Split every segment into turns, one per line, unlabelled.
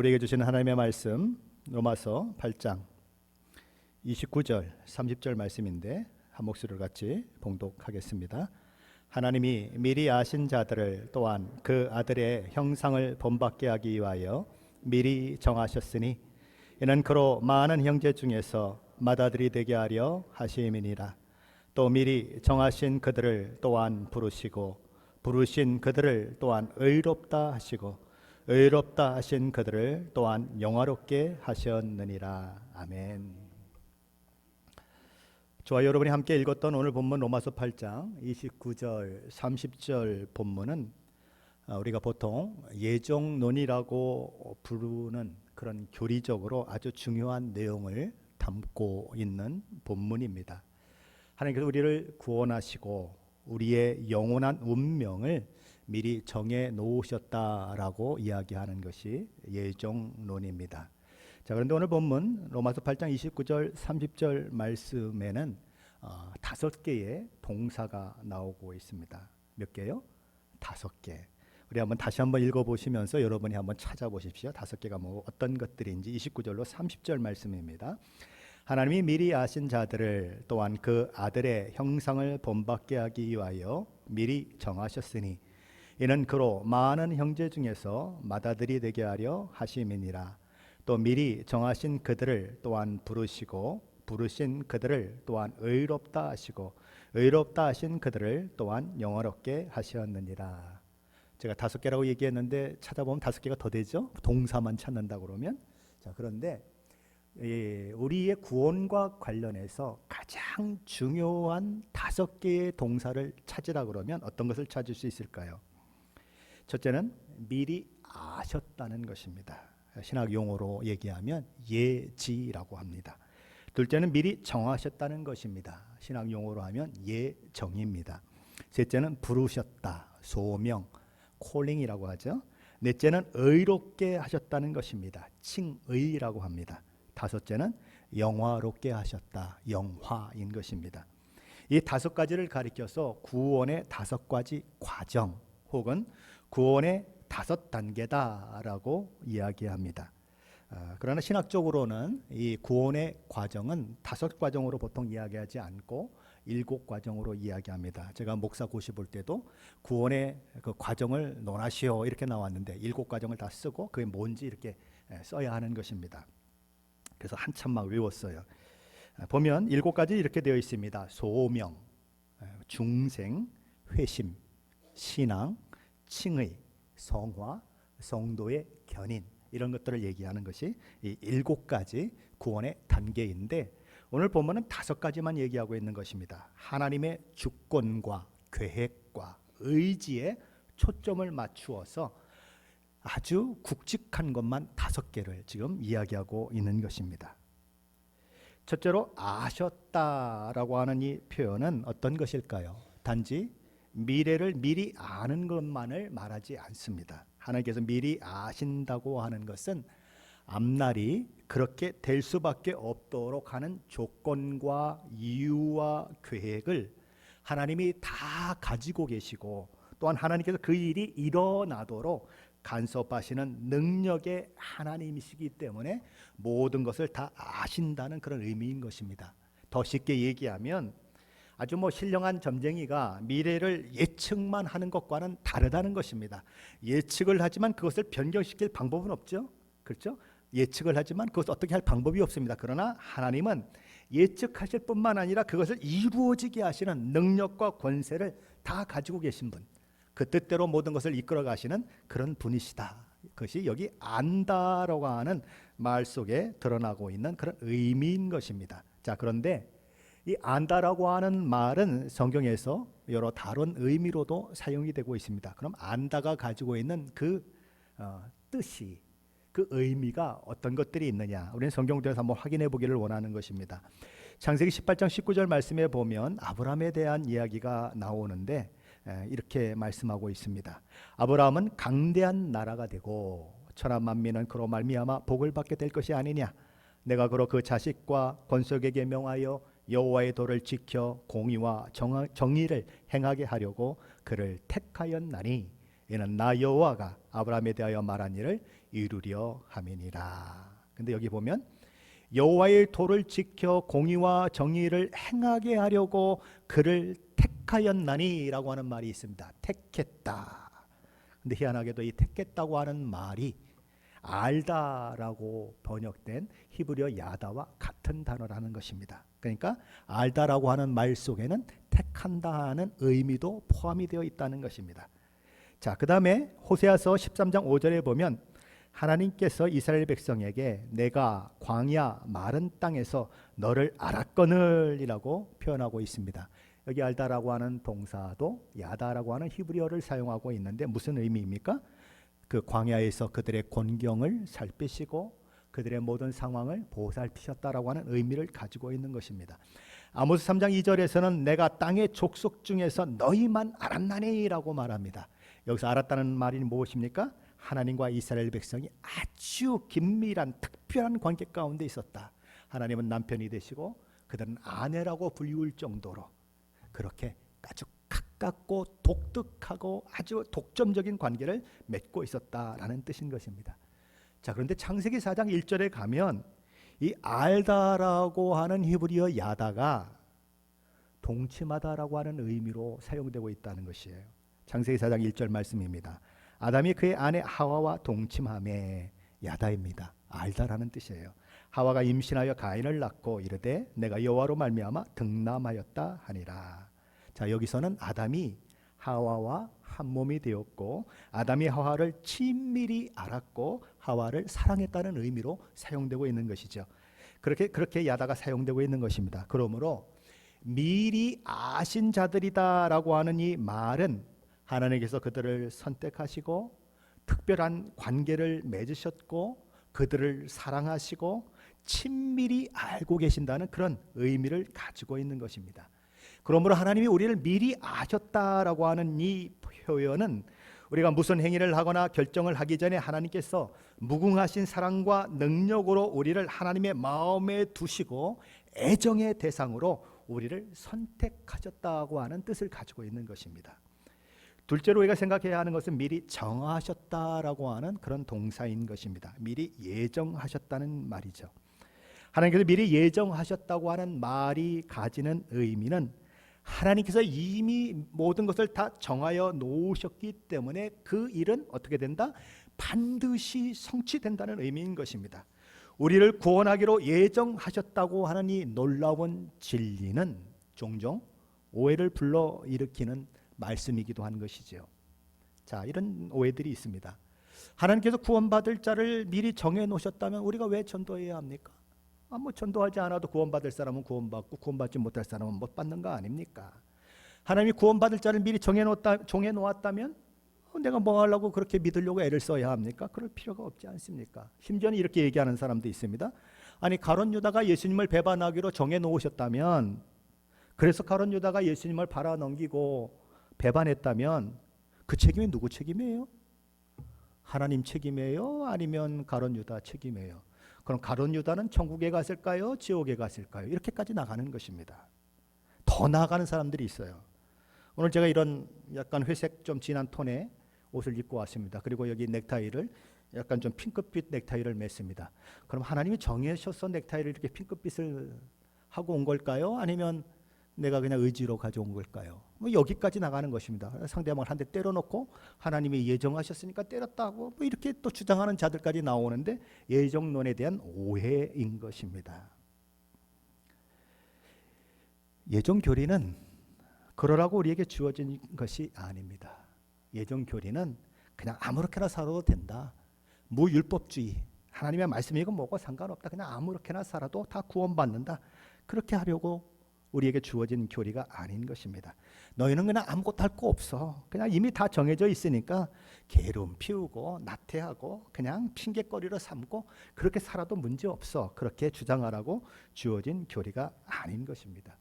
우리에게 주시는 하나님의 말씀 로마서 8장 29절 30절 말씀인데 한 목소리로 같이 봉독하겠습니다. 하나님이 미리 아신 자들을 또한 그 아들의 형상을 본받게 하기 위하여 미리 정하셨으니 이는 그로 많은 형제 중에서 맏아들이 되게 하려 하심이니라. 또 미리 정하신 그들을 또한 부르시고 부르신 그들을 또한 의롭다 하시고 의롭다 하신 그들을 또한 영화롭게 하셨느니라. 아멘. 저와 여러분이 함께 읽었던 오늘 본문 로마서 8장 29절 30절 본문은 우리가 보통 예정론이라고 부르는 그런 교리적으로 아주 중요한 내용을 담고 있는 본문입니다. 하나님께서 우리를 구원하시고 우리의 영원한 운명을 미리 정해 놓으셨다라고 이야기하는 것이 예정론입니다. 자, 그런데 오늘 본문 로마서 8장 29절 30절 말씀에는 5개의 동사가 나오고 있습니다. 몇 개요? 5개. 우리 한번 다시 한번 읽어보시면서 여러분이 한번 찾아보십시오. 5개가 뭐 어떤 것들인지. 29절로 30절 말씀입니다. 하나님이 미리 아신 자들을 또한 그 아들의 형상을 본받게 하기 위하여 미리 정하셨으니 이는 그로 많은 형제 중에서 맏아들이 되게 하려 하심이니라. 또 미리 정하신 그들을 또한 부르시고 부르신 그들을 또한 의롭다 하시고 의롭다 하신 그들을 또한 영화롭게 하셨느니라. 제가 5개라고 얘기했는데 찾아보면 5개가 더 되죠. 동사만 찾는다 그러면. 자, 그런데 우리의 구원과 관련해서 가장 중요한 5개의 동사를 찾으라 그러면 어떤 것을 찾을 수 있을까요? 첫째는 미리 아셨다는 것입니다. 신학 용어로 얘기하면 예지라고 합니다. 둘째는 미리 정하셨다는 것입니다. 신학 용어로 하면 예정입니다. 셋째는 부르셨다, 소명, 콜링이라고 하죠. 넷째는 의롭게 하셨다는 것입니다. 칭의라고 합니다. 다섯째는 영화롭게 하셨다, 영화인 것입니다. 이 5가지를 가리켜서 구원의 5가지 과정 혹은 구원의 5단계다라고 이야기합니다. 그러나 신학적으로는 이 구원의 과정은 5과정으로 보통 이야기하지 않고 7과정으로 이야기합니다. 제가 목사 고시 볼 때도 구원의 그 과정을 논하시오 이렇게 나왔는데 7과정을 다 쓰고 그게 뭔지 이렇게 써야 하는 것입니다. 그래서 한참 막 외웠어요. 보면 7가지 이렇게 되어 있습니다. 소명, 중생, 회심, 신앙, 칭의, 성화, 성도의 견인 이런 것들을 얘기하는 것이 이 7가지 구원의 단계인데 오늘 본문은 5가지만 얘기하고 있는 것입니다. 하나님의 주권과 계획과 의지에 초점을 맞추어서 아주 굵직한 것만 5개를 지금 이야기하고 있는 것입니다. 첫째로 아셨다라고 하는 이 표현은 어떤 것일까요? 단지 미래를 미리 아는 것만을 말하지 않습니다. 하나님께서 미리 아신다고 하는 것은 앞날이 그렇게 될 수밖에 없도록 하는 조건과 이유와 계획을 하나님이 다 가지고 계시고 또한 하나님께서 그 일이 일어나도록 간섭하시는 능력의 하나님이시기 때문에 모든 것을 다 아신다는 그런 의미인 것입니다. 더 쉽게 얘기하면 아주 신령한 점쟁이가 미래를 예측만 하는 것과는 다르다는 것입니다. 예측을 하지만 그것을 변경시킬 방법은 없죠. 그렇죠? 예측을 하지만 그것을 어떻게 할 방법이 없습니다. 그러나 하나님은 예측하실 뿐만 아니라 그것을 이루어지게 하시는 능력과 권세를 다 가지고 계신 분, 그 뜻대로 모든 것을 이끌어 가시는 그런 분이시다. 그것이 여기 안다라고 하는 말 속에 드러나고 있는 그런 의미인 것입니다. 자, 그런데 이 안다라고 하는 말은 성경에서 여러 다른 의미로도 사용이 되고 있습니다. 그럼 안다가 가지고 있는 그 뜻이, 그 의미가 어떤 것들이 있느냐, 우리는 성경에서 한번 확인해 보기를 원하는 것입니다. 창세기 18장 19절 말씀에 보면 아브라함에 대한 이야기가 나오는데 이렇게 말씀하고 있습니다. 아브라함은 강대한 나라가 되고 천한 만민은 그로 말미암아 복을 받게 될 것이 아니냐. 내가 그로 그 자식과 권속에게 명하여 여호와의 도를 지켜 공의와 정의를 행하게 하려고 그를 택하였나니 이는 나 여호와가 아브라함에 대하여 말한 일을 이루려 함이니라. 근데 여기 보면 여호와의 도를 지켜 공의와 정의를 행하게 하려고 그를 택하였나니라고 하는 말이 있습니다. 택했다. 근데 희한하게도 이 택했다고 하는 말이 알다라고 번역된 히브리어 야다와 같은 단어라는 것입니다. 그러니까 알다라고 하는 말 속에는 택한다 하는 의미도 포함이 되어 있다는 것입니다. 자, 그 다음에 호세아서 13장 5절에 보면 하나님께서 이스라엘 백성에게 내가 광야 마른 땅에서 너를 알았거늘이라고 표현하고 있습니다. 여기 알다라고 하는 동사도 야다라고 하는 히브리어를 사용하고 있는데 무슨 의미입니까? 그 광야에서 그들의 곤경을 살피시고 그들의 모든 상황을 보살피셨다라고 하는 의미를 가지고 있는 것입니다. 아모스 3장 2절에서는 내가 땅의 족속 중에서 너희만 알았나니라고 말합니다. 여기서 알았다는 말이 무엇입니까? 하나님과 이스라엘 백성이 아주 긴밀한 특별한 관계 가운데 있었다. 하나님은 남편이 되시고 그들은 아내라고 불리울 정도로 그렇게 아주 가깝고 독특하고 아주 독점적인 관계를 맺고 있었다라는 뜻인 것입니다. 자, 그런데 창세기 4장 1절에 가면 이 알다라고 하는 히브리어 야다가 동침하다라고 하는 의미로 사용되고 있다는 것이에요. 창세기 4장 1절 말씀입니다. 아담이 그의 아내 하와와 동침하매 야다입니다. 알다라는 뜻이에요. 하와가 임신하여 가인을 낳고 이르되 내가 여호와로 말미암아 등남하였다 하니라. 자, 여기서는 아담이 하와와 한 몸이 되었고 아담이 하와를 친밀히 알았고 하와를 사랑했다는 의미로 사용되고 있는 것이죠. 그렇게 야다가 사용되고 있는 것입니다. 그러므로 미리 아신 자들이다라고 하는 이 말은 하나님께서 그들을 선택하시고 특별한 관계를 맺으셨고 그들을 사랑하시고 친밀히 알고 계신다는 그런 의미를 가지고 있는 것입니다. 그러므로 하나님이 우리를 미리 아셨다라고 하는 이 표현은 우리가 무슨 행위를 하거나 결정을 하기 전에 하나님께서 무궁하신 사랑과 능력으로 우리를 하나님의 마음에 두시고 애정의 대상으로 우리를 선택하셨다고 하는 뜻을 가지고 있는 것입니다. 둘째로 우리가 생각해야 하는 것은 미리 정하셨다라고 하는 그런 동사인 것입니다. 미리 예정하셨다는 말이죠. 하나님께서 미리 예정하셨다고 하는 말이 가지는 의미는 하나님께서 이미 모든 것을 다 정하여 놓으셨기 때문에 그 일은 어떻게 된다? 반드시 성취된다는 의미인 것입니다. 우리를 구원하기로 예정하셨다고 하는 이 놀라운 진리는 종종 오해를 불러일으키는 말씀이기도 한 것이죠. 자, 이런 오해들이 있습니다. 하나님께서 구원받을 자를 미리 정해 놓으셨다면 우리가 왜 전도해야 합니까? 뭐 전도하지 않아도 구원받을 사람은 구원받고 구원받지 못할 사람은 못 받는 거 아닙니까? 하나님이 구원받을 자를 미리 정해 놓았다면 내가 뭐 하려고 그렇게 믿으려고 애를 써야 합니까? 그럴 필요가 없지 않습니까? 심지어는 이렇게 얘기하는 사람도 있습니다. 아니 가룟 유다가 예수님을 배반하기로 정해 놓으셨다면 그래서 가룟 유다가 예수님을 팔아넘기고 배반했다면 그 책임이 누구 책임이에요? 하나님 책임이에요? 아니면 가룟 유다 책임이에요? 그럼 가룟 유다는 천국에 갔을까요? 지옥에 갔을까요? 이렇게까지 나가는 것입니다. 더 나아가는 사람들이 있어요. 오늘 제가 이런 약간 회색 좀 진한 톤의 옷을 입고 왔습니다. 그리고 여기 넥타이를 약간 좀 핑크빛 넥타이를 맸습니다. 그럼 하나님이 정하셔서 넥타이를 이렇게 핑크빛을 하고 온 걸까요? 아니면 내가 그냥 의지로 가져온 걸까요? 뭐 여기까지 나가는 것입니다. 상대방을 한 대 때려놓고 하나님이 예정하셨으니까 때렸다고 뭐 이렇게 또 주장하는 자들까지 나오는데 예정론에 대한 오해인 것입니다. 예정교리는 그러라고 우리에게 주어진 것이 아닙니다. 예정교리는 그냥 아무렇게나 살아도 된다. 무율법주의. 하나님의 말씀이고 뭐고 상관없다. 그냥 아무렇게나 살아도 다 구원받는다. 그렇게 하려고 우리에게 주어진 교리가 아닌 것입니다. 너희는 그냥 아무것도 할 거 없어. 그냥 이미 다 정해져 있으니까 게으름 피우고 나태하고 그냥 핑계거리로 삼고 그렇게 살아도 문제 없어. 그렇게 주장하라고 주어진 교리가 아닌 것입니다.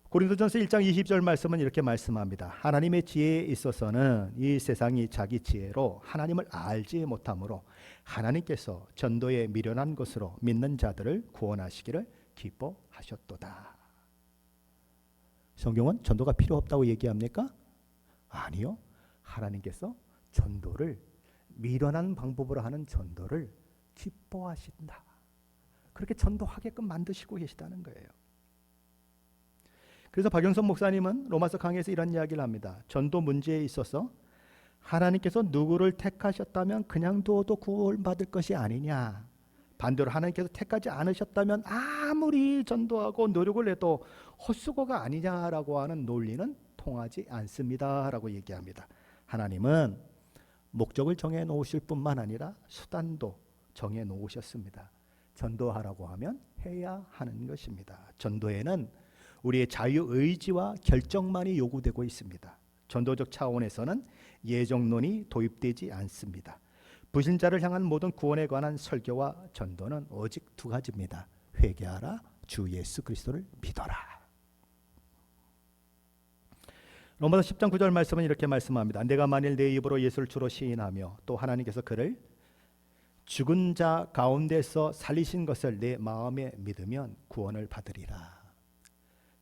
고린도전서 1장 20절 말씀은 이렇게 말씀합니다. 하나님의 지혜에 있어서는 이 세상이 자기 지혜로 하나님을 알지 못하므로 하나님께서 전도에 미련한 것으로 믿는 자들을 구원하시기를 기뻐하셨도다. 성경은 전도가 필요 없다고 얘기합니까? 아니요. 하나님께서 전도를 미련한 방법으로 하는 전도를 기뻐하신다. 그렇게 전도하게끔 만드시고 계시다는 거예요. 그래서 박영선 목사님은 로마서 강의에서 이런 이야기를 합니다. 전도 문제에 있어서 하나님께서 누구를 택하셨다면 그냥 둬도 구원받을 것이 아니냐. 반대로 하나님께서 택하지 않으셨다면 아무리 전도하고 노력을 해도 헛수고가 아니냐라고 하는 논리는 통하지 않습니다 라고 얘기합니다. 하나님은 목적을 정해 놓으실 뿐만 아니라 수단도 정해 놓으셨습니다. 전도하라고 하면 해야 하는 것입니다. 전도에는 우리의 자유의지와 결정만이 요구되고 있습니다. 전도적 차원에서는 예정론이 도입되지 않습니다. 불신자를 향한 모든 구원에 관한 설교와 전도는 오직 두 가지입니다. 회개하라, 주 예수 그리스도를 믿어라. 로마서 10장 9절 말씀은 이렇게 말씀합니다. 내가 만일 내 입으로 예수를 주로 시인하며 또 하나님께서 그를 죽은 자 가운데서 살리신 것을 내 마음에 믿으면 구원을 받으리라.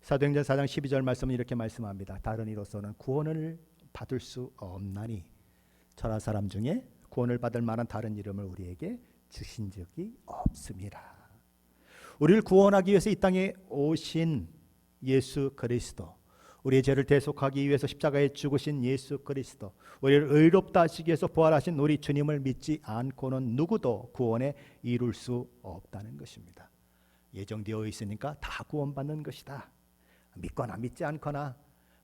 사도행전 4장 12절 말씀은 이렇게 말씀합니다. 다른 이로서는 구원을 받을 수 없나니 천하 사람 중에 구원을 받을 만한 다른 이름을 우리에게 주신 적이 없습니다. 우리를 구원하기 위해서 이 땅에 오신 예수 그리스도, 우리의 죄를 대속하기 위해서 십자가에 죽으신 예수 그리스도, 우리를 의롭다 하시기 위해서 부활하신 우리 주님을 믿지 않고는 누구도 구원에 이룰 수 없다는 것입니다. 예정되어 있으니까 다 구원받는 것이다. 믿거나 믿지 않거나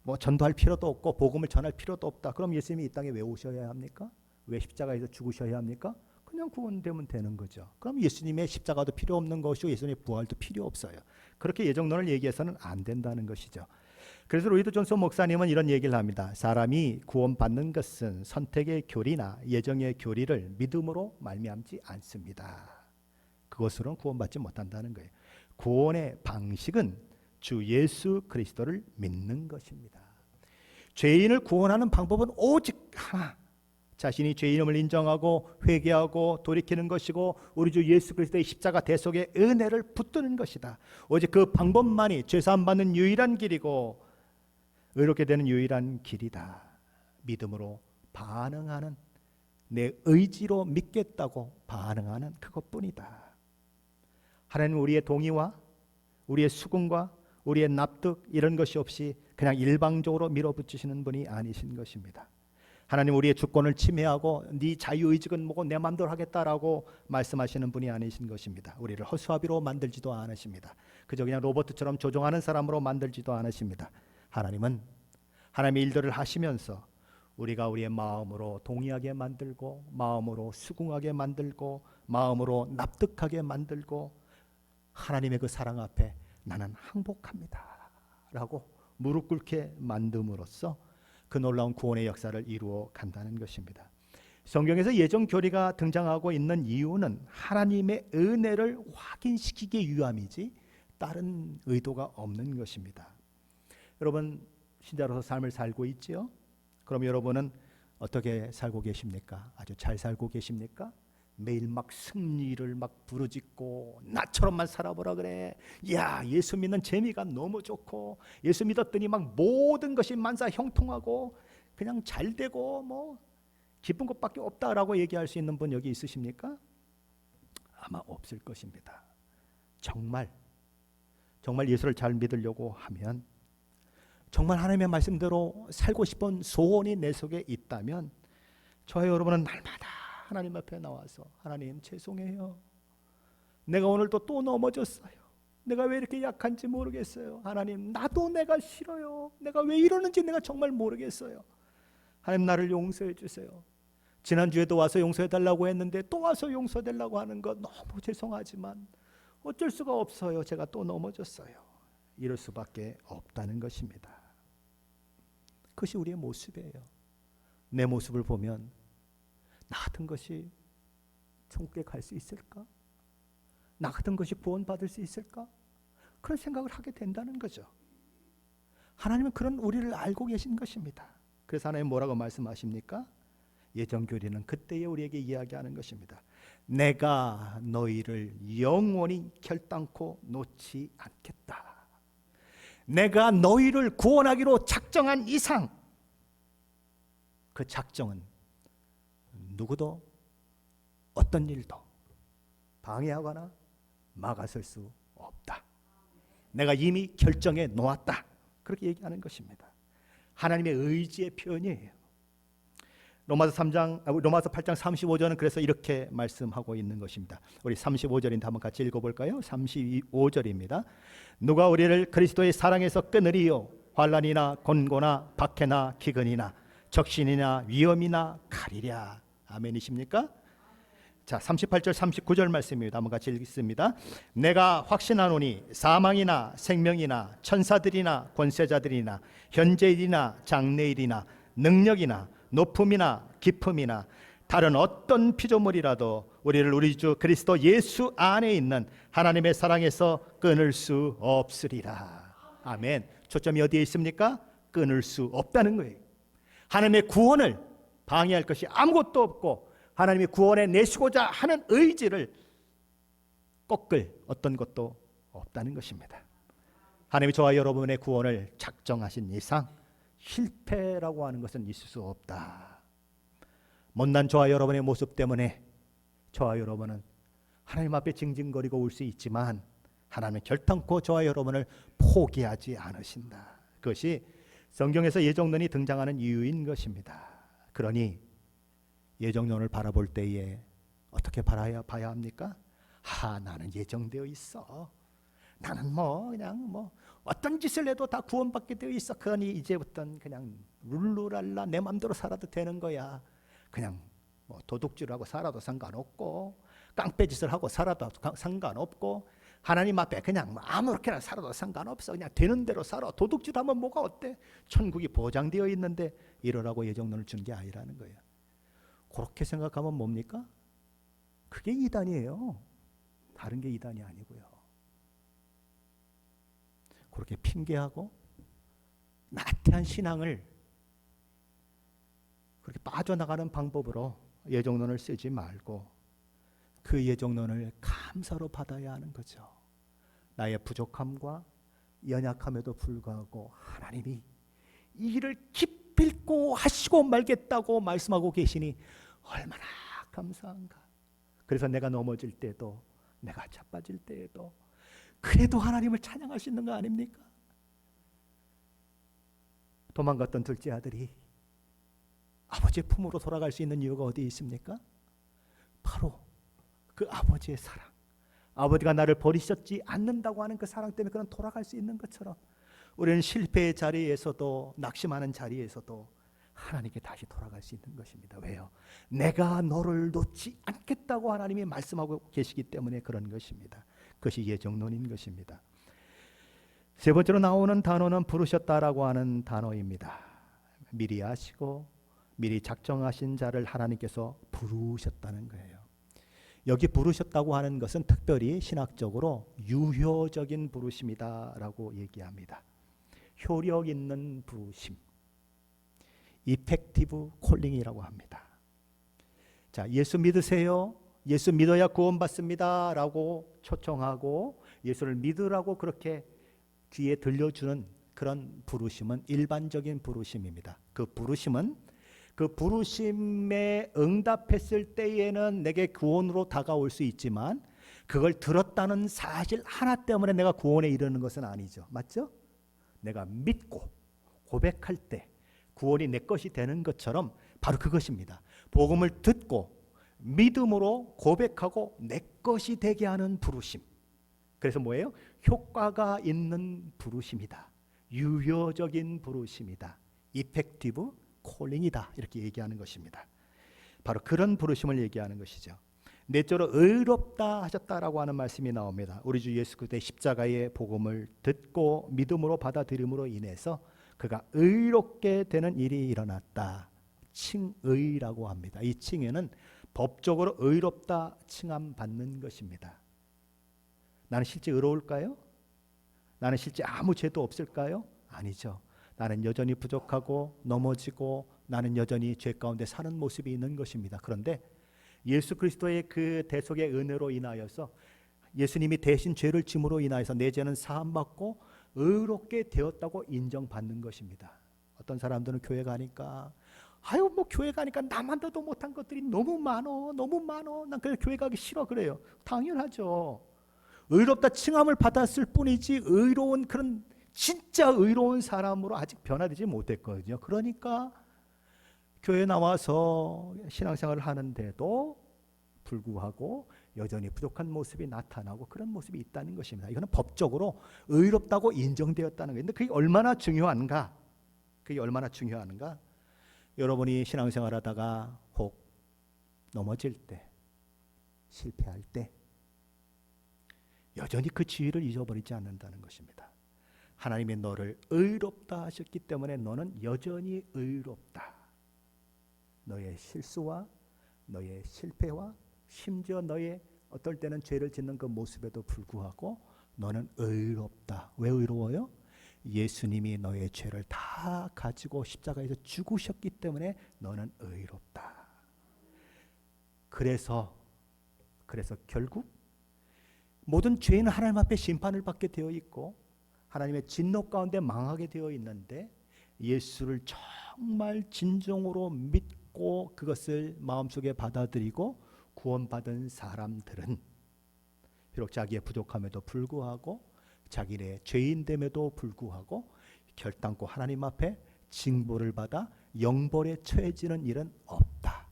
뭐 전도할 필요도 없고 복음을 전할 필요도 없다. 그럼 예수님이 이 땅에 왜 오셔야 합니까? 왜 십자가에서 죽으셔야 합니까? 그냥 구원되면 되는 거죠. 그럼 예수님의 십자가도 필요 없는 것이고 예수님의 부활도 필요 없어요. 그렇게 예정론을 얘기해서는 안 된다는 것이죠. 그래서 로이드 존슨 목사님은 이런 얘기를 합니다. 사람이 구원받는 것은 선택의 교리나 예정의 교리를 믿음으로 말미암지 않습니다. 그것으로는 구원받지 못한다는 거예요. 구원의 방식은 주 예수 그리스도를 믿는 것입니다. 죄인을 구원하는 방법은 오직 하나, 자신이 죄인임을 인정하고 회개하고 돌이키는 것이고 우리 주 예수 그리스도의 십자가 대속의 은혜를 붙드는 것이다. 오직 그 방법만이 죄사함 받는 유일한 길이고 의롭게 되는 유일한 길이다. 믿음으로 반응하는, 내 의지로 믿겠다고 반응하는 그것뿐이다. 하나님은 우리의 동의와 우리의 수긍과 우리의 납득 이런 것이 없이 그냥 일방적으로 밀어붙이시는 분이 아니신 것입니다. 하나님 우리의 주권을 침해하고 네 자유의지는 뭐고 내 마음대로 하겠다라고 말씀하시는 분이 아니신 것입니다. 우리를 허수아비로 만들지도 않으십니다. 그저 그냥 로봇처럼 조종하는 사람으로 만들지도 않으십니다. 하나님은 하나님의 일들을 하시면서 우리가 우리의 마음으로 동의하게 만들고 마음으로 수긍하게 만들고 마음으로 납득하게 만들고 하나님의 그 사랑 앞에 나는 항복합니다 라고 무릎 꿇게 만듦으로써 그 놀라운 구원의 역사를 이루어 간다는 것입니다. 성경에서 예정 교리가 등장하고 있는 이유는 하나님의 은혜를 확인시키기 위함이지 다른 의도가 없는 것입니다. 여러분 신자로서 삶을 살고 있지요? 그럼 여러분은 어떻게 살고 계십니까? 아주 잘 살고 계십니까? 매일 막 승리를 막 부르짖고 나처럼만 살아보라 그래. 야, 예수 믿는 재미가 너무 좋고 예수 믿었더니 막 모든 것이 만사 형통하고 그냥 잘 되고 뭐 기쁜 것밖에 없다라고 얘기할 수 있는 분 여기 있으십니까? 아마 없을 것입니다. 정말 예수를 잘 믿으려고 하면, 정말 하나님의 말씀대로 살고 싶은 소원이 내 속에 있다면 저와 여러분은 날마다 하나님 앞에 나와서 하나님 죄송해요. 내가 오늘도 또 넘어졌어요. 내가 왜 이렇게 약한지 모르겠어요. 하나님 나도 내가 싫어요. 내가 왜 이러는지 내가 정말 모르겠어요. 하나님 나를 용서해 주세요. 지난주에도 와서 용서해 달라고 했는데 또 와서 용서해 달라고 하는 것 너무 죄송하지만 어쩔 수가 없어요. 제가 또 넘어졌어요. 이럴 수밖에 없다는 것입니다. 그것이 우리의 모습이에요. 내 모습을 보면 나 같은 것이 천국에 갈 수 있을까? 나 같은 것이 구원받을 수 있을까? 그런 생각을 하게 된다는 거죠. 하나님은 그런 우리를 알고 계신 것입니다. 그래서 하나님 뭐라고 말씀하십니까? 예정교리는 그때에 우리에게 이야기하는 것입니다. 내가 너희를 영원히 결단코 놓지 않겠다. 내가 너희를 구원하기로 작정한 이상 그 작정은 누구도 어떤 일도 방해하거나 막아설 수 없다. 내가 이미 결정해 놓았다. 그렇게 얘기하는 것입니다. 하나님의 의지의 표현이에요. 로마서 8장 35절은 그래서 이렇게 말씀하고 있는 것입니다. 우리 35절인데 한번 같이 읽어볼까요? 35절입니다. 누가 우리를 그리스도의 사랑에서 끊으리요? 환난이나 곤고나 박해나 기근이나 적신이나 위험이나 칼이랴. 아멘이십니까? 자, 38절 39절 말씀입니다. 한번 같이 읽습니다. 내가 확신하노니 사망이나 생명이나 천사들이나 권세자들이나 현재일이나 장래일이나 능력이나 높음이나 깊음이나 다른 어떤 피조물이라도 우리를 우리 주 그리스도 예수 안에 있는 하나님의 사랑에서 끊을 수 없으리라. 아멘. 초점이 어디에 있습니까? 끊을 수 없다는 거예요. 하나님의 구원을 방해할 것이 아무것도 없고 하나님의 구원에 내시고자 하는 의지를 꺾을 어떤 것도 없다는 것입니다. 하나님이 저와 여러분의 구원을 작정하신 이상 실패라고 하는 것은 있을 수 없다. 못난 저와 여러분의 모습 때문에 저와 여러분은 하나님 앞에 징징거리고 올 수 있지만 하나님은 결단코 저와 여러분을 포기하지 않으신다. 그것이 성경에서 예정론이 등장하는 이유인 것입니다. 그러니 예정론을 바라볼 때에 어떻게 봐야 합니까? 나는 예정되어 있어. 나는 그냥 어떤 짓을 해도 다 구원받게 되어 있어. 그러니 이제부터는 그냥 룰루랄라 내 맘대로 살아도 되는 거야. 그냥 도둑질하고 살아도 상관없고 깡패짓을 하고 살아도 상관없고 하나님 앞에 그냥 아무렇게나 살아도 상관없어. 그냥 되는 대로 살아. 도둑질하면 뭐가 어때? 천국이 보장되어 있는데 이러라고 예정론을 준 게 아니라는 거예요. 그렇게 생각하면 뭡니까? 그게 이단이에요. 다른 게 이단이 아니고요. 그렇게 핑계하고 나태한 신앙을 그렇게 빠져나가는 방법으로 예정론을 쓰지 말고 그 예정론을 감사로 받아야 하는 거죠. 나의 부족함과 연약함에도 불구하고 하나님이 이 일을 기필코 하시고 말겠다고 말씀하고 계시니 얼마나 감사한가. 그래서 내가 넘어질 때도 내가 자빠질 때에도 그래도 하나님을 찬양할 수 있는 거 아닙니까? 도망갔던 둘째 아들이 아버지의 품으로 돌아갈 수 있는 이유가 어디에 있습니까? 바로 그 아버지의 사랑. 아버지가 나를 버리셨지 않는다고 하는 그 사랑 때문에 그는 돌아갈 수 있는 것처럼 우리는 실패의 자리에서도 낙심하는 자리에서도 하나님께 다시 돌아갈 수 있는 것입니다. 왜요? 내가 너를 놓지 않겠다고 하나님이 말씀하고 계시기 때문에 그런 것입니다. 그것이 예정론인 것입니다. 세 번째로 나오는 단어는 부르셨다라고 하는 단어입니다. 미리 아시고 미리 작정하신 자를 하나님께서 부르셨다는 거예요. 여기 부르셨다고 하는 것은 특별히 신학적으로 유효적인 부르심이다라고 얘기합니다. 효력 있는 부르심, 이펙티브 콜링이라고 합니다. 자, 예수 믿으세요. 예수 믿어야 구원받습니다 라고 초청하고 예수를 믿으라고 그렇게 귀에 들려주는 그런 부르심은 일반적인 부르심입니다. 그 부르심에 응답했을 때에는 내게 구원으로 다가올 수 있지만 그걸 들었다는 사실 하나 때문에 내가 구원에 이르는 것은 아니죠. 맞죠? 내가 믿고 고백할 때 구원이 내 것이 되는 것처럼 바로 그것입니다. 복음을 듣고 믿음으로 고백하고 내 것이 되게 하는 부르심. 그래서 뭐예요? 효과가 있는 부르심이다. 유효적인 부르심이다. 이펙티브 콜링이다. 이렇게 얘기하는 것입니다. 바로 그런 부르심을 얘기하는 것이죠. 넷째로 의롭다 하셨다라고 하는 말씀이 나옵니다. 우리 주 예수 그리스도의 십자가의 복음을 듣고 믿음으로 받아들임으로 인해서 그가 의롭게 되는 일이 일어났다. 칭의라고 합니다. 이 칭의는 법적으로 의롭다 칭함받는 것입니다. 나는 실제 의로울까요? 나는 실제 아무 죄도 없을까요? 아니죠. 나는 여전히 부족하고 넘어지고 나는 여전히 죄 가운데 사는 모습이 있는 것입니다. 그런데 예수 그리스도의 그 대속의 은혜로 인하여서 예수님이 대신 죄를 짐으로 인하여서 내 죄는 사함받고 의롭게 되었다고 인정받는 것입니다. 어떤 사람들은 교회 가니까 아유 뭐 교회 가니까 나만 더도 못한 것들이 너무 많어, 너무 많어. 난 그래서 교회 가기 싫어 그래요. 당연하죠. 의롭다 칭함을 받았을 뿐이지 의로운 그런 진짜 의로운 사람으로 아직 변화되지 못했거든요. 그러니까 교회 나와서 신앙생활을 하는데도 불구하고 여전히 부족한 모습이 나타나고 그런 모습이 있다는 것입니다. 이거는 법적으로 의롭다고 인정되었다는 거예요. 근데 그게 얼마나 중요한가? 그게 얼마나 중요한가? 여러분이 신앙생활 하다가 혹 넘어질 때, 실패할 때 여전히 그 지위를 잊어버리지 않는다는 것입니다. 하나님이 너를 의롭다 하셨기 때문에 너는 여전히 의롭다. 너의 실수와 너의 실패와 심지어 너의 어떨 때는 죄를 짓는 그 모습에도 불구하고 너는 의롭다. 왜 의로워요? 예수님이 너의 죄를 다 가지고 십자가에서 죽으셨기 때문에 너는 의롭다. 그래서 결국 모든 죄인은 하나님 앞에 심판을 받게 되어 있고 하나님의 진노 가운데 망하게 되어 있는데 예수를 정말 진정으로 믿고 그것을 마음속에 받아들이고 구원받은 사람들은 비록 자기의 부족함에도 불구하고 자기의 죄인됨에도 불구하고 결단코 하나님 앞에 징벌을 받아 영벌에 처해지는 일은 없다.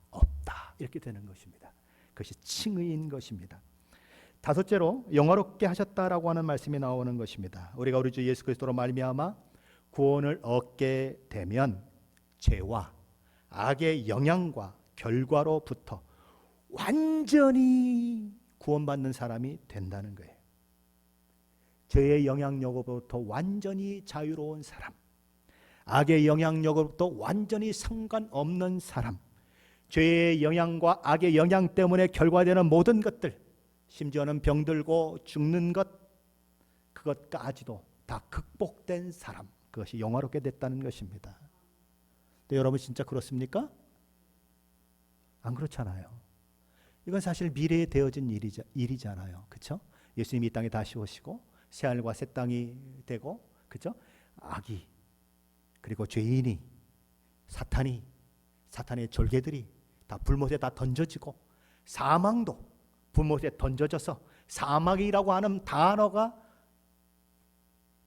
이렇게 되는 것입니다. 그것이 칭의인 것입니다. 다섯째로 영화롭게 하셨다라고 하는 말씀이 나오는 것입니다. 우리가 우리 주 예수 그리스도로 말미암아 구원을 얻게 되면 죄와 악의 영향과 결과로부터 완전히 구원받는 사람이 된다는 거예요. 죄의 영향력으로부터 완전히 자유로운 사람, 악의 영향력으로부터 완전히 상관없는 사람, 죄의 영향과 악의 영향 때문에 결과되는 모든 것들, 심지어는 병들고 죽는 것, 그것까지도 다 극복된 사람, 그것이 영화롭게 됐다는 것입니다. 근데 여러분 진짜 그렇습니까? 안 그렇잖아요. 이건 사실 미래에 되어진 일이잖아요. 그렇죠? 예수님이 이 땅에 다시 오시고 새하늘과 새 땅이 되고, 그렇죠? 악이 그리고 죄인이 사탄의 졸개들이 다 불못에 다 던져지고 사망도 불못에 던져져서 사망이라고 하는 단어가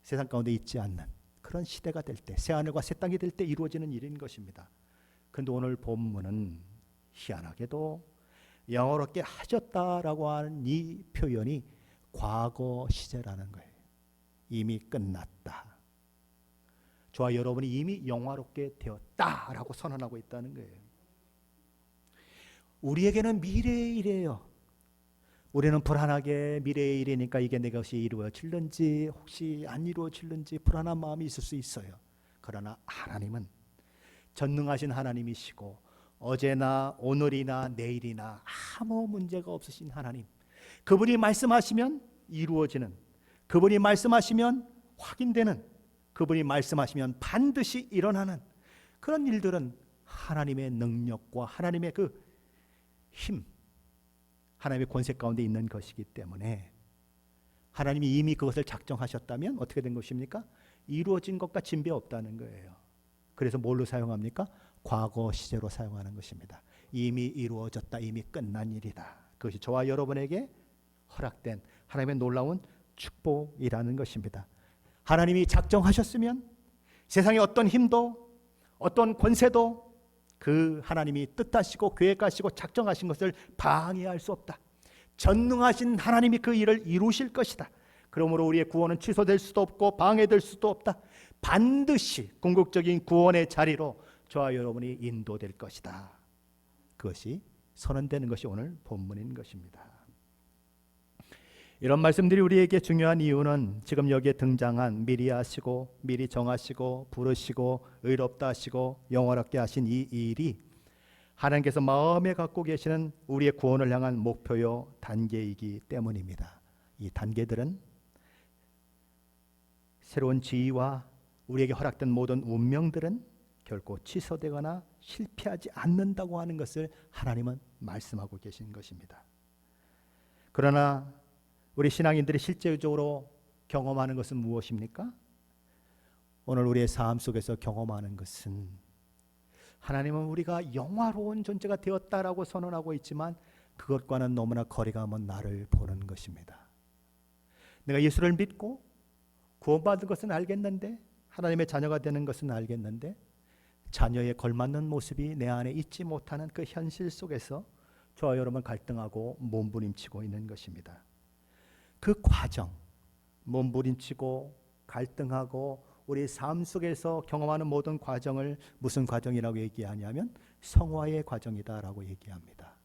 세상 가운데 있지 않는 그런 시대가 될 때, 새하늘과 새 땅이 될 때 이루어지는 일인 것입니다. 그런데 오늘 본문은 희한하게도 영화롭게 하셨다라고 하는 이 표현이 과거 시제라는 거예요. 이미 끝났다. 저와 여러분이 이미 영화롭게 되었다라고 선언하고 있다는 거예요. 우리에게는 미래의 일이에요. 우리는 불안하게 미래의 일이니까 이게 내 것이 이루어질는지 혹시 안 이루어질는지 불안한 마음이 있을 수 있어요. 그러나 하나님은 전능하신 하나님이시고 어제나 오늘이나 내일이나 아무 문제가 없으신 하나님, 그분이 말씀하시면 이루어지는, 그분이 말씀하시면 확인되는, 그분이 말씀하시면 반드시 일어나는 그런 일들은 하나님의 능력과 하나님의 그 힘, 하나님의 권세 가운데 있는 것이기 때문에 하나님이 이미 그것을 작정하셨다면 어떻게 된 것입니까? 이루어진 것과 진배 없다는 거예요. 그래서 뭘로 사용합니까? 과거 시제로 사용하는 것입니다. 이미 이루어졌다, 이미 끝난 일이다. 그것이 저와 여러분에게 허락된 하나님의 놀라운 축복이라는 것입니다. 하나님이 작정하셨으면 세상의 어떤 힘도 어떤 권세도 그 하나님이 뜻하시고 계획하시고 작정하신 것을 방해할 수 없다. 전능하신 하나님이 그 일을 이루실 것이다. 그러므로 우리의 구원은 취소될 수도 없고 방해될 수도 없다. 반드시 궁극적인 구원의 자리로 저와 여러분이 인도될 것이다. 그것이 선언되는 것이 오늘 본문인 것입니다. 이런 말씀들이 우리에게 중요한 이유는 지금 여기에 등장한 미리 하시고 미리 정하시고 부르시고 의롭다 하시고 영원하게 하신 이 일이 하나님께서 마음에 갖고 계시는 우리의 구원을 향한 목표요 단계이기 때문입니다. 이 단계들은 새로운 지위와 우리에게 허락된 모든 운명들은 결코 취소되거나 실패하지 않는다고 하는 것을 하나님은 말씀하고 계신 것입니다. 그러나 우리 신앙인들이 실제적으로 경험하는 것은 무엇입니까? 오늘 우리의 삶 속에서 경험하는 것은 하나님은 우리가 영화로운 존재가 되었다라고 선언하고 있지만 그것과는 너무나 거리가 먼 나를 보는 것입니다. 내가 예수를 믿고 구원받은 것은 알겠는데, 하나님의 자녀가 되는 것은 알겠는데, 자녀에 걸맞는 모습이 내 안에 있지 못하는 그 현실 속에서 저와 여러분 갈등하고 몸부림치고 있는 것입니다. 그 과정, 몸부림치고 갈등하고 우리 삶 속에서 경험하는 모든 과정을 무슨 과정이라고 얘기하냐면 성화의 과정이다라고 얘기합니다.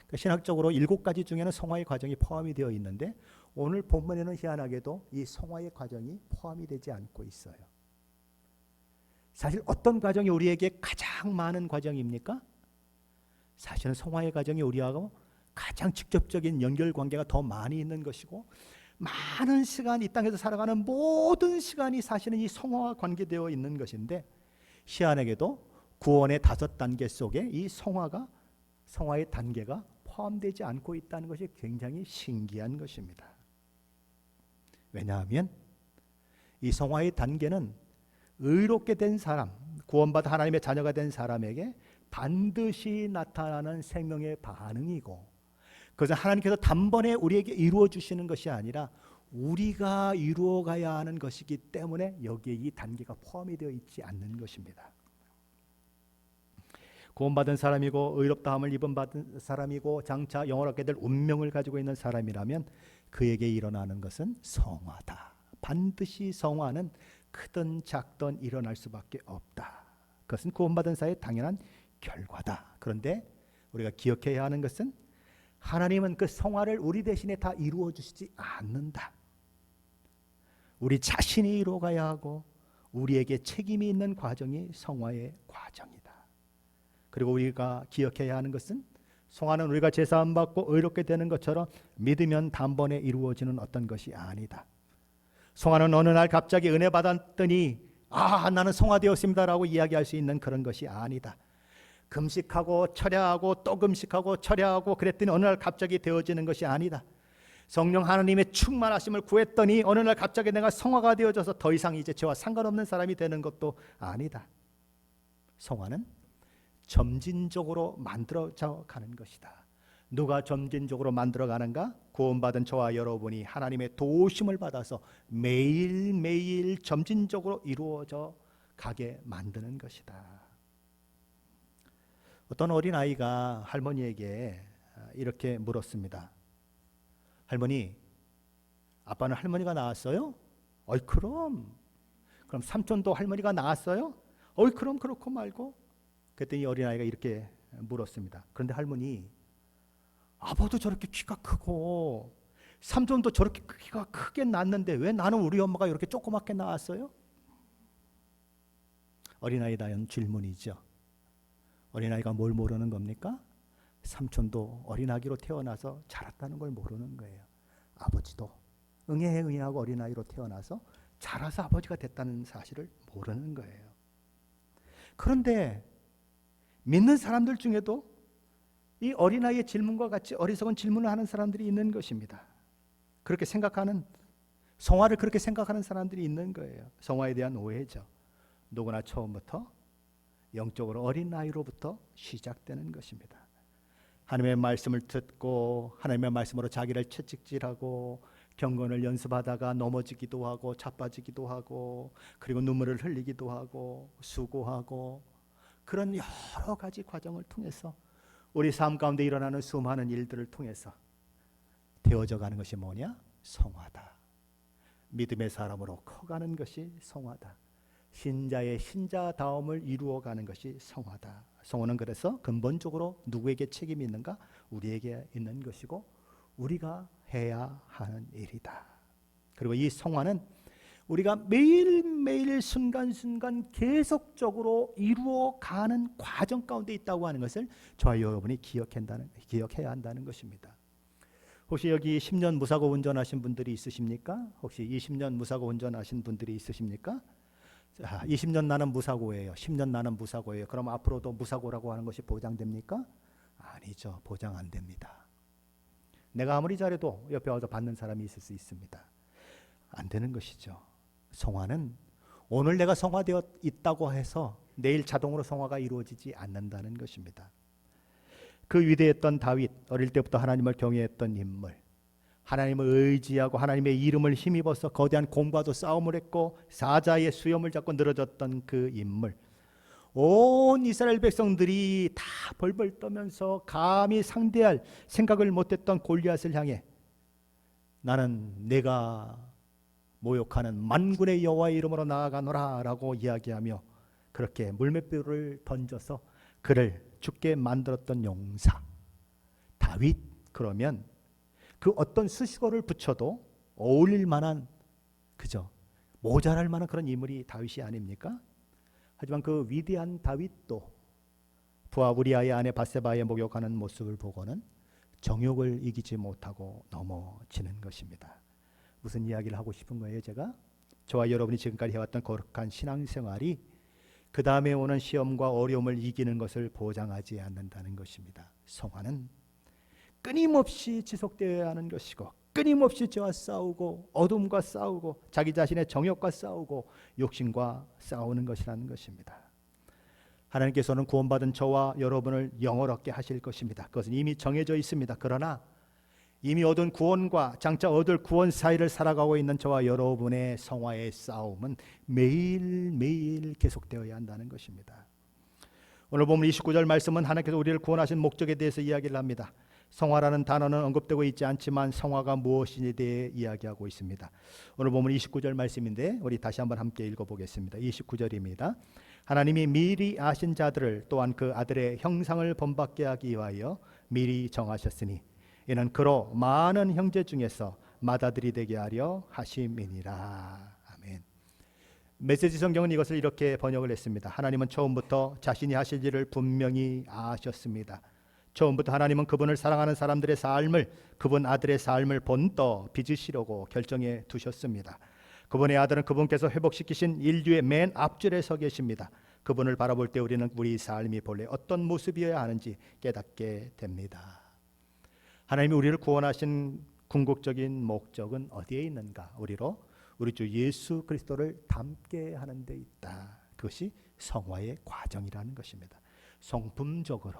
그러니까 신학적으로 7가지 중에는 성화의 과정이 포함이 되어 있는데 오늘 본문에는 희한하게도 이 성화의 과정이 포함이 되지 않고 있어요. 사실 어떤 과정이 우리에게 가장 많은 과정입니까? 사실은 성화의 과정이 우리하고 가장 직접적인 연결관계가 더 많이 있는 것이고, 많은 시간 이 땅에서 살아가는 모든 시간이 사실은 이 성화와 관계되어 있는 것인데, 희한하게도 구원의 5단계 속에 이 성화의 단계가 포함되지 않고 있다는 것이 굉장히 신기한 것입니다. 왜냐하면 이 성화의 단계는 의롭게 된 사람, 구원받아 하나님의 자녀가 된 사람에게 반드시 나타나는 생명의 반응이고, 그것은 하나님께서 단번에 우리에게 이루어 주시는 것이 아니라 우리가 이루어 가야 하는 것이기 때문에 여기에 이 단계가 포함이 되어 있지 않는 것입니다. 구원받은 사람이고 의롭다함을 입은 받은 사람이고 장차 영원히 얻게 될 운명을 가지고 있는 사람이라면 그에게 일어나는 것은 성화다. 반드시 성화는 크든 작든 일어날 수밖에 없다. 그것은 구원받은 자의 당연한 결과다. 그런데 우리가 기억해야 하는 것은 하나님은 그 성화를 우리 대신에 다 이루어 주시지 않는다. 우리 자신이 이루어가야 하고 우리에게 책임이 있는 과정이 성화의 과정이다. 그리고 우리가 기억해야 하는 것은 성화는 우리가 제사함 받고 의롭게 되는 것처럼 믿으면 단번에 이루어지는 어떤 것이 아니다. 성화는 어느 날 갑자기 은혜 받았더니 나는 성화되었습니다라고 이야기할 수 있는 그런 것이 아니다. 금식하고 철야하고 또 금식하고 철야하고 그랬더니 어느 날 갑자기 되어지는 것이 아니다. 성령 하나님의 충만하심을 구했더니 어느 날 갑자기 내가 성화가 되어져서 더 이상 이제 저와 상관없는 사람이 되는 것도 아니다. 성화는 점진적으로 만들어져 가는 것이다. 누가 점진적으로 만들어가는가? 구원받은 저와 여러분이 하나님의 도우심을 받아서 매일매일 점진적으로 이루어져 가게 만드는 것이다. 어떤 어린아이가 할머니에게 이렇게 물었습니다. 할머니, 아빠는 할머니가 낳았어요? 어이 그럼 삼촌도 할머니가 낳았어요? 어이 그럼 그렇고 말고. 그랬더니 어린아이가 이렇게 물었습니다. 그런데 할머니, 아버도 저렇게 키가 크고 삼촌도 저렇게 키가 크게 낳았는데 왜 나는 우리 엄마가 이렇게 조그맣게 낳았어요? 어린아이다운 질문이죠. 어린아이가 뭘 모르는 겁니까? 삼촌도 어린아기로 태어나서 자랐다는 걸 모르는 거예요. 아버지도 응애응애하고 어린아이로 태어나서 자라서 아버지가 됐다는 사실을 모르는 거예요. 그런데 믿는 사람들 중에도 이 어린아이의 질문과 같이 어리석은 질문을 하는 사람들이 있는 것입니다. 그렇게 생각하는, 성화를 그렇게 생각하는 사람들이 있는 거예요. 성화에 대한 오해죠. 누구나 처음부터 영적으로 어린 나이로부터 시작되는 것입니다. 하나님의 말씀을 듣고 하나님의 말씀으로 자기를 채찍질하고 경건을 연습하다가 넘어지기도 하고 자빠지기도 하고 그리고 눈물을 흘리기도 하고 수고하고 그런 여러 가지 과정을 통해서 우리 삶 가운데 일어나는 수많은 일들을 통해서 되어져 가는 것이 뭐냐? 성화다. 믿음의 사람으로 커가는 것이 성화다. 신자의 신자다움을 이루어가는 것이 성화다. 성화는 그래서 근본적으로 누구에게 책임이 있는가? 우리에게 있는 것이고 우리가 해야 하는 일이다. 그리고 이 성화는 우리가 매일매일 순간순간 계속적으로 이루어가는 과정 가운데 있다고 하는 것을 저와 여러분이 기억해야 한다는 것입니다. 혹시 여기 10년 무사고 운전하신 분들이 있으십니까? 혹시 20년 무사고 운전하신 분들이 있으십니까? 20년 나는 무사고예요. 10년 나는 무사고예요. 그럼 앞으로도 무사고라고 하는 것이 보장됩니까? 아니죠. 보장 안 됩니다. 내가 아무리 잘해도 옆에 와서 받는 사람이 있을 수 있습니다. 안 되는 것이죠. 성화는 오늘 내가 성화되어 있다고 해서 내일 자동으로 성화가 이루어지지 않는다는 것입니다. 그 위대했던 다윗, 어릴 때부터 하나님을 경외했던 인물, 하나님을 의지하고 하나님의 이름을 힘입어서 거대한 곰과도 싸움을 했고 사자의 수염을 잡고 늘어졌던 그 인물, 온 이스라엘 백성들이 다 벌벌 떠면서 감히 상대할 생각을 못했던 골리앗을 향해 나는 내가 모욕하는 만군의 여호와의 이름으로 나아가노라 라고 이야기하며 그렇게 물맷불을 던져서 그를 죽게 만들었던 용사 다윗. 그러면 그 어떤 수식어를 붙여도 어울릴 만한, 그죠, 모자랄 만한 그런 인물이 다윗이 아닙니까? 하지만 그 위대한 다윗도 부하 우리아의 아내 바세바의 목욕하는 모습을 보고는 정욕을 이기지 못하고 넘어지는 것입니다. 무슨 이야기를 하고 싶은 거예요? 저와 여러분이 지금까지 해왔던 거룩한 신앙생활이 그 다음에 오는 시험과 어려움을 이기는 것을 보장하지 않는다는 것입니다. 성화는 끊임없이 지속되어야 하는 것이고 끊임없이 죄와 싸우고 어둠과 싸우고 자기 자신의 정욕과 싸우고 욕심과 싸우는 것이라는 것입니다. 하나님께서는 구원받은 저와 여러분을 영원롭게 하실 것입니다. 그것은 이미 정해져 있습니다. 그러나 이미 얻은 구원과 장차 얻을 구원 사이를 살아가고 있는 저와 여러분의 성화의 싸움은 매일매일 계속되어야 한다는 것입니다. 오늘 보면 29절 말씀은 하나님께서 우리를 구원하신 목적에 대해서 이야기를 합니다. 성화라는 단어는 언급되고 있지 않지만 성화가 무엇인지에 대해 이야기하고 있습니다. 오늘 보면 29절 말씀인데 우리 다시 한번 함께 읽어보겠습니다. 29절입니다. 하나님이 미리 아신 자들을 또한 그 아들의 형상을 본받게 하기 위하여 미리 정하셨으니 이는 그로 많은 형제 중에서 맏아들이 되게 하려 하심이니라. 아멘. 메시지 성경은 이것을 이렇게 번역을 했습니다. 하나님은 처음부터 자신이 하실 일을 분명히 아셨습니다. 처음부터 하나님은 그분을 사랑하는 사람들의 삶을, 그분 아들의 삶을 본떠 빚으시려고 결정해 두셨습니다. 그분의 아들은 그분께서 회복시키신 인류의 맨 앞줄에 서 계십니다. 그분을 바라볼 때 우리는 우리 삶이 본래 어떤 모습이어야 하는지 깨닫게 됩니다. 하나님이 우리를 구원하신 궁극적인 목적은 어디에 있는가? 우리 주 예수 그리스도를 닮게 하는 데 있다. 그것이 성화의 과정이라는 것입니다. 성품적으로,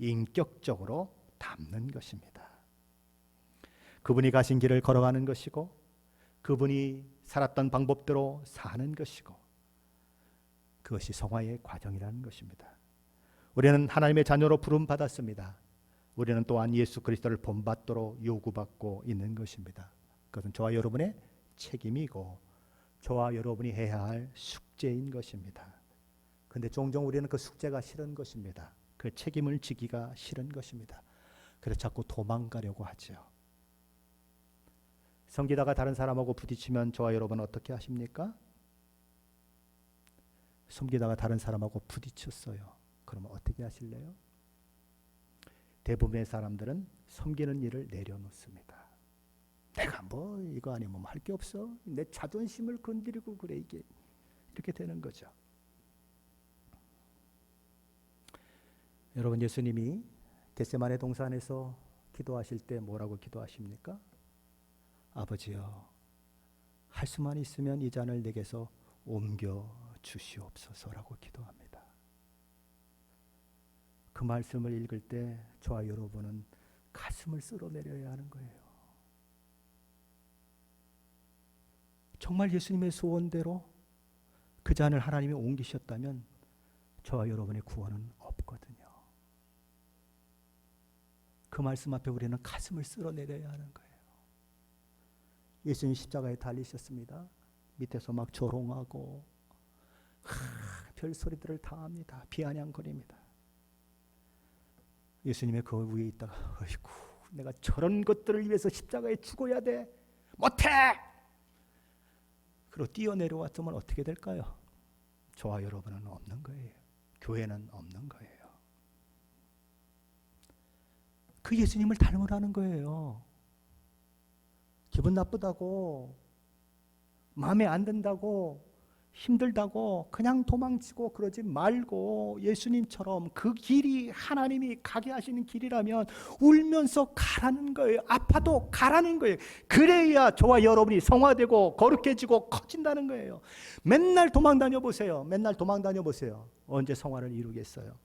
인격적으로 닮는 것입니다. 그분이 가신 길을 걸어가는 것이고 그분이 살았던 방법대로 사는 것이고 그것이 성화의 과정이라는 것입니다. 우리는 하나님의 자녀로 부름받았습니다. 우리는 또한 예수 그리스도를 본받도록 요구받고 있는 것입니다. 그것은 저와 여러분의 책임이고 저와 여러분이 해야 할 숙제인 것입니다. 그런데 종종 우리는 그 숙제가 싫은 것입니다. 그 책임을 지기가 싫은 것입니다. 그래서 자꾸 도망가려고 하죠. 섬기다가 다른 사람하고 부딪히면 저와 여러분은 어떻게 하십니까? 섬기다가 다른 사람하고 부딪혔어요. 그러면 어떻게 하실래요? 대부분의 사람들은 섬기는 일을 내려놓습니다. 내가 뭐 이거 아니면 할 게 없어. 내 자존심을 건드리고 그래. 이게 이렇게 되는 거죠. 여러분, 예수님이 겟세마네 동산에서 기도하실 때 뭐라고 기도하십니까? 아버지여, 할 수만 있으면 이 잔을 내게서 옮겨 주시옵소서라고 기도합니다. 그 말씀을 읽을 때 저와 여러분은 가슴을 쓸어내려야 하는 거예요. 정말 예수님의 소원대로 그 잔을 하나님이 옮기셨다면 저와 여러분의 구원은 없거든요. 그 말씀 앞에 우리는 가슴을 쓸어내려야 하는 거예요. 예수님 십자가에 달리셨습니다. 밑에서 막 조롱하고 별소리들을 다 합니다. 비아냥거립니다. 예수님의 그 위에 있다가 어이구, 내가 저런 것들을 위해서 십자가에 죽어야 돼? 못해! 그리고 뛰어내려왔으면 어떻게 될까요? 저와 여러분은 없는 거예요. 교회는 없는 거예요. 그 예수님을 닮으라는 거예요. 기분 나쁘다고, 마음에 안 든다고 힘들다고 그냥 도망치고 그러지 말고 예수님처럼 그 길이 하나님이 가게 하시는 길이라면 울면서 가라는 거예요. 아파도 가라는 거예요. 그래야 저와 여러분이 성화되고 거룩해지고 커진다는 거예요. 맨날 도망 다녀 보세요. 맨날 도망 다녀 보세요. 언제 성화를 이루겠어요?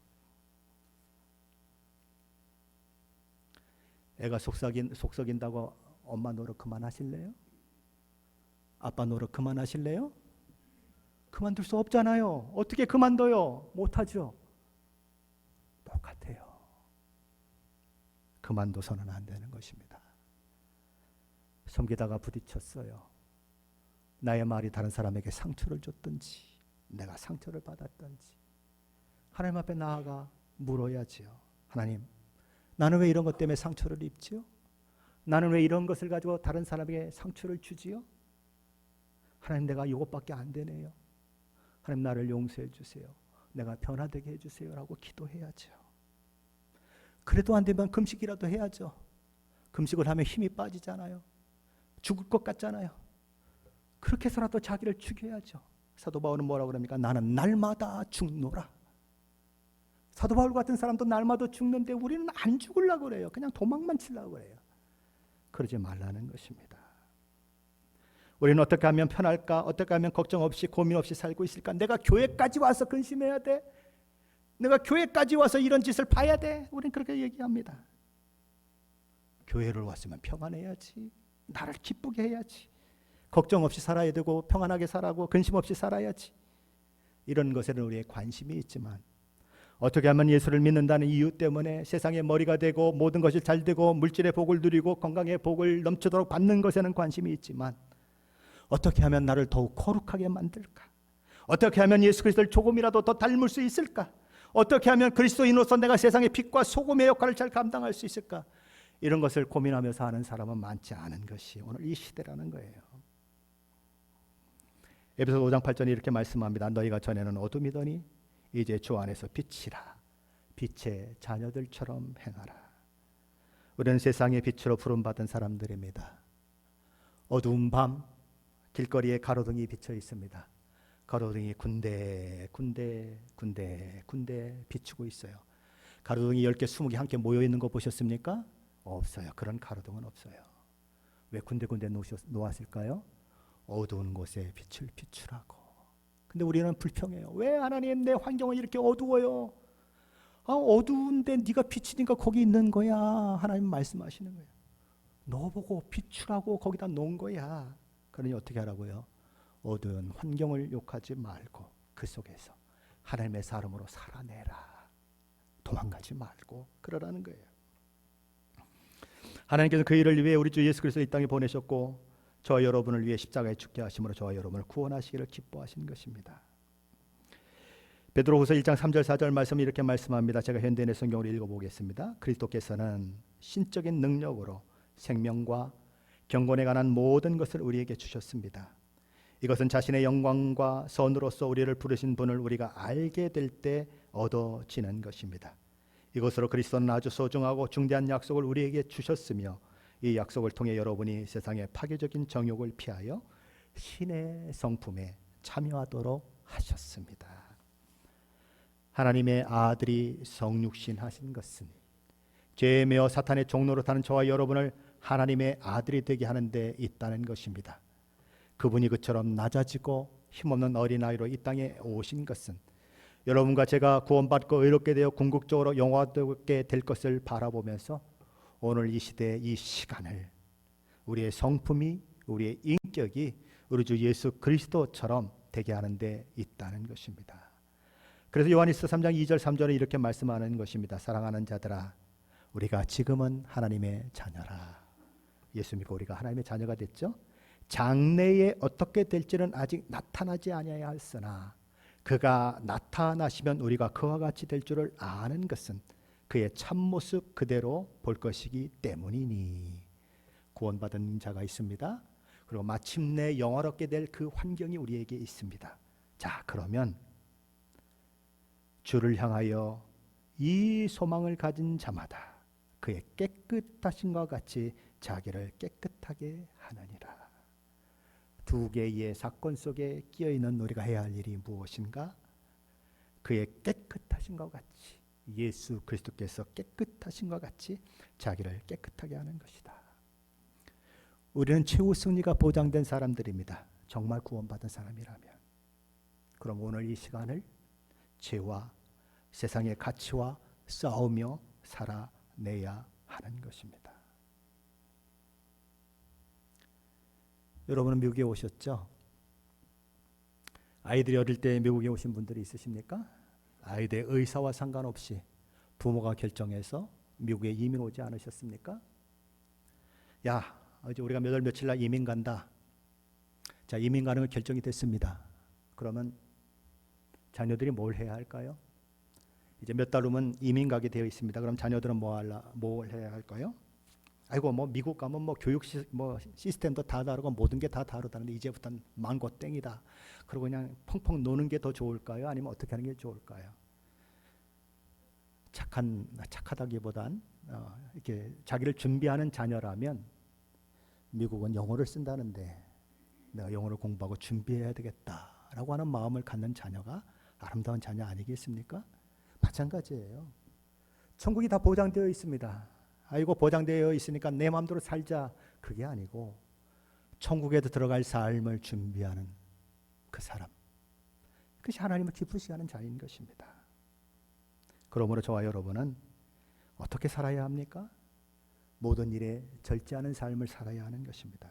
애가 속썩인다고 엄마 노릇 그만하실래요? 아빠 노릇 그만하실래요? 그만둘 수 없잖아요. 어떻게 그만둬요? 못하죠. 똑같아요. 그만둬서는 안 되는 것입니다. 섬기다가 부딪혔어요. 나의 말이 다른 사람에게 상처를 줬든지 내가 상처를 받았든지 하나님 앞에 나아가 물어야지요. 하나님, 나는 왜 이런 것 때문에 상처를 입지요? 나는 왜 이런 것을 가지고 다른 사람에게 상처를 주지요? 하나님, 내가 이것밖에 안 되네요. 하나님, 나를 용서해 주세요. 내가 변화되게 해주세요 라고 기도해야죠. 그래도 안 되면 금식이라도 해야죠. 금식을 하면 힘이 빠지잖아요. 죽을 것 같잖아요. 그렇게 해서라도 자기를 죽여야죠. 사도 바울은 뭐라고 그럽니까? 나는 날마다 죽노라. 사도 바울 같은 사람도 날마다 죽는데 우리는 안 죽으려고 그래요. 그냥 도망만 치려고 그래요. 그러지 말라는 것입니다. 우리는 어떻게 하면 편할까? 어떻게 하면 걱정 없이 고민 없이 살고 있을까? 내가 교회까지 와서 근심해야 돼? 내가 교회까지 와서 이런 짓을 봐야 돼? 우리는 그렇게 얘기합니다. 교회를 왔으면 평안해야지. 나를 기쁘게 해야지. 걱정 없이 살아야 되고 평안하게 살아고 근심 없이 살아야지. 이런 것에는 우리의 관심이 있지만 어떻게 하면 예수를 믿는다는 이유 때문에 세상의 머리가 되고 모든 것이 잘 되고 물질의 복을 누리고 건강의 복을 넘치도록 받는 것에는 관심이 있지만 어떻게 하면 나를 더욱 거룩하게 만들까? 어떻게 하면 예수 그리스도를 조금이라도 더 닮을 수 있을까? 어떻게 하면 그리스도인으로서 내가 세상의 빛과 소금의 역할을 잘 감당할 수 있을까? 이런 것을 고민하면서 하는 사람은 많지 않은 것이 오늘 이 시대라는 거예요. 에베소서 5장 8절에 이렇게 말씀합니다. 너희가 전에는 어둠이더니 이제 주 안에서 빛이라. 빛의 자녀들처럼 행하라. 우리는 세상의 빛으로 부름받은 사람들입니다. 어두운 밤 길거리에 가로등이 비쳐 있습니다. 가로등이 군데 비추고 있어요. 가로등이 10개, 20개 함께 모여 있는 거 보셨습니까? 없어요. 그런 가로등은 없어요. 왜 군데군데 놓았을까요? 어두운 곳에 빛을 비추라고. 근데 우리는 불평해요. 왜 하나님 내 환경은 이렇게 어두워요? 어두운데 네가 비치니까 거기 있는 거야. 하나님 말씀하시는 거예요. 너 보고 비추라고 거기다 놓은 거야. 그러니 어떻게 하라고요? 어두운 환경을 욕하지 말고 그 속에서 하나님의 사람으로 살아내라. 도망가지 말고 그러라는 거예요. 하나님께서 그 일을 위해 우리 주 예수 그리스도 이 땅에 보내셨고 저와 여러분을 위해 십자가에 죽게 하심으로 저와 여러분을 구원하시기를 기뻐하신 것입니다. 베드로후서 1장 3절 4절 말씀이 이렇게 말씀합니다. 제가 현대인의 성경으로 읽어보겠습니다. 그리스도께서는 신적인 능력으로 생명과 경건에 관한 모든 것을 우리에게 주셨습니다. 이것은 자신의 영광과 선으로서 우리를 부르신 분을 우리가 알게 될 때 얻어지는 것입니다. 이것으로 그리스도는 아주 소중하고 중대한 약속을 우리에게 주셨으며 이 약속을 통해 여러분이 세상의 파괴적인 정욕을 피하여 신의 성품에 참여하도록 하셨습니다. 하나님의 아들이 성육신 하신 것은 죄에 매어 사탄의 종노릇 하는 저와 여러분을 하나님의 아들이 되게 하는 데 있다는 것입니다. 그분이 그처럼 낮아지고 힘없는 어린아이로 이 땅에 오신 것은 여러분과 제가 구원받고 의롭게 되어 궁극적으로 영화롭게 될 것을 바라보면서 오늘 이 시대의 이 시간을 우리의 성품이 우리의 인격이 우리 주 예수 그리스도처럼 되게 하는 데 있다는 것입니다. 그래서 요한일서 3장 2절 3절에 이렇게 말씀하는 것입니다. 사랑하는 자들아 우리가 지금은 하나님의 자녀라. 예수 믿고 우리가 하나님의 자녀가 됐죠. 장래에 어떻게 될지는 아직 나타나지 아니하였으나 그가 나타나시면 우리가 그와 같이 될 줄을 아는 것은 그의 참모습 그대로 볼 것이기 때문이니. 구원받은 자가 있습니다. 그리고 마침내 영화롭게 될 그 환경이 우리에게 있습니다. 자, 그러면 주를 향하여 이 소망을 가진 자마다 그의 깨끗하심과 같이 자기를 깨끗하게 하느니라. 두 개의 사건 속에 끼어 있는 우리가 해야 할 일이 무엇인가? 그의 깨끗하신 것 같이, 예수 그리스도께서 깨끗하신 것 같이 자기를 깨끗하게 하는 것이다. 우리는 최후 승리가 보장된 사람들입니다. 정말 구원받은 사람이라면. 그럼 오늘 이 시간을 죄와 세상의 가치와 싸우며 살아내야 하는 것입니다. 여러분은 미국에 오셨죠? 아이들이 어릴 때 미국에 오신 분들이 있으십니까? 아이들의 의사와 상관없이 부모가 결정해서 미국에 이민 오지 않으셨습니까? 야, 이제 우리가 몇 월 며칠 날 이민 간다. 자, 이민 가는 거 결정이 됐습니다. 그러면 자녀들이 뭘 해야 할까요? 이제 몇 달 후면 이민 가게 되어 있습니다. 그럼 자녀들은 뭘 해야 할까요? 아이고, 뭐 미국 가면 뭐 교육 시스템도 다 다르고 모든 게 다 다르다는데 이제부터는 망고 땡이다. 그리고 그냥 펑펑 노는 게 더 좋을까요? 아니면 어떻게 하는 게 좋을까요? 착하다기보단 이렇게 자기를 준비하는 자녀라면 미국은 영어를 쓴다는데 내가 영어를 공부하고 준비해야 되겠다라고 하는 마음을 갖는 자녀가 아름다운 자녀 아니겠습니까? 마찬가지예요. 천국이 다 보장되어 있습니다. 아이고, 보장되어 있으니까 내 마음대로 살자. 그게 아니고 천국에도 들어갈 삶을 준비하는 그 사람, 그것이 하나님을 기쁘시게 하는 자인 것입니다. 그러므로 저와 여러분은 어떻게 살아야 합니까? 모든 일에 절제하는 삶을 살아야 하는 것입니다.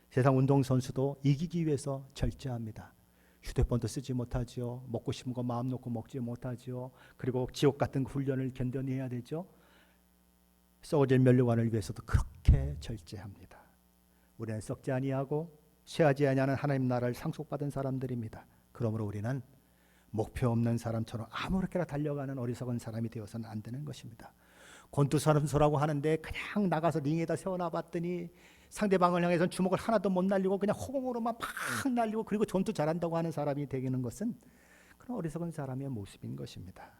세상 운동선수도 이기기 위해서 절제합니다. 휴대폰도 쓰지 못하죠. 먹고 싶은 거 마음 놓고 먹지 못하죠. 그리고 지옥 같은 훈련을 견뎌내야 되죠. 썩어질 면류관을 위해서도 그렇게 절제합니다. 우리는 썩지 아니하고 쇠하지 아니하는 하나님 나라를 상속받은 사람들입니다. 그러므로 우리는 목표 없는 사람처럼 아무렇게나 달려가는 어리석은 사람이 되어서는 안 되는 것입니다. 권투선수라고 하는데 그냥 나가서 링에다 세워놔봤더니 상대방을 향해서 주먹을 하나도 못 날리고 그냥 허공으로만 팍 날리고 그리고 전투 잘한다고 하는 사람이 되는 것은 그런 어리석은 사람의 모습인 것입니다.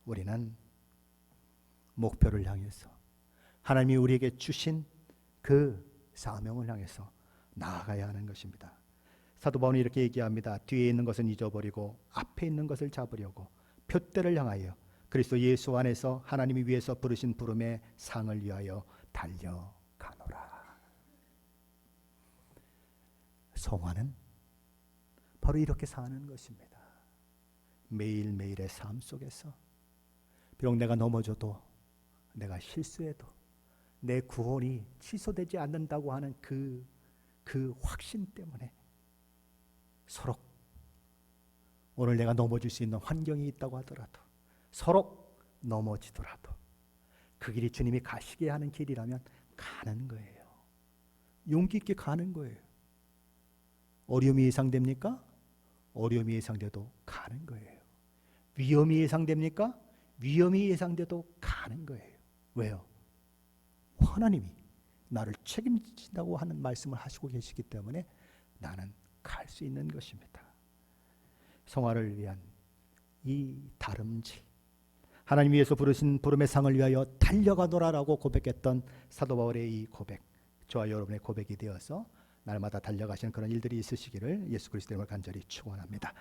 우리는 목표를 향해서 하나님이 우리에게 주신 그 사명을 향해서 나아가야 하는 것입니다. 사도 바울은 이렇게 얘기합니다. 뒤에 있는 것은 잊어버리고 앞에 있는 것을 잡으려고 표대를 향하여 그리스도 예수 안에서 하나님이 위해서 부르신 부름의 상을 위하여 달려가노라. 성화는 바로 이렇게 사는 것입니다. 매일매일의 삶 속에서 비록 내가 넘어져도 내가 실수해도 내 구원이 취소되지 않는다고 하는 그 확신 때문에 서로 오늘 내가 넘어질 수 있는 환경이 있다고 하더라도 서로 넘어지더라도 그 길이 주님이 가시게 하는 길이라면 가는 거예요. 용기 있게 가는 거예요. 어려움이 예상됩니까? 어려움이 예상돼도 가는 거예요. 위험이 예상됩니까? 위험이 예상돼도 가는 거예요. 왜요? 하나님이 나를 책임진다고 하는 말씀을 하시고 계시기 때문에 나는 갈 수 있는 것입니다. 성화를 위한 이 다름질, 하나님 위해서 부르신 부름의 상을 위하여 달려가노라라고 고백했던 사도 바울의 이 고백, 저와 여러분의 고백이 되어서 날마다 달려가시는 그런 일들이 있으시기를 예수 그리스도의 이름으로 간절히 축원합니다.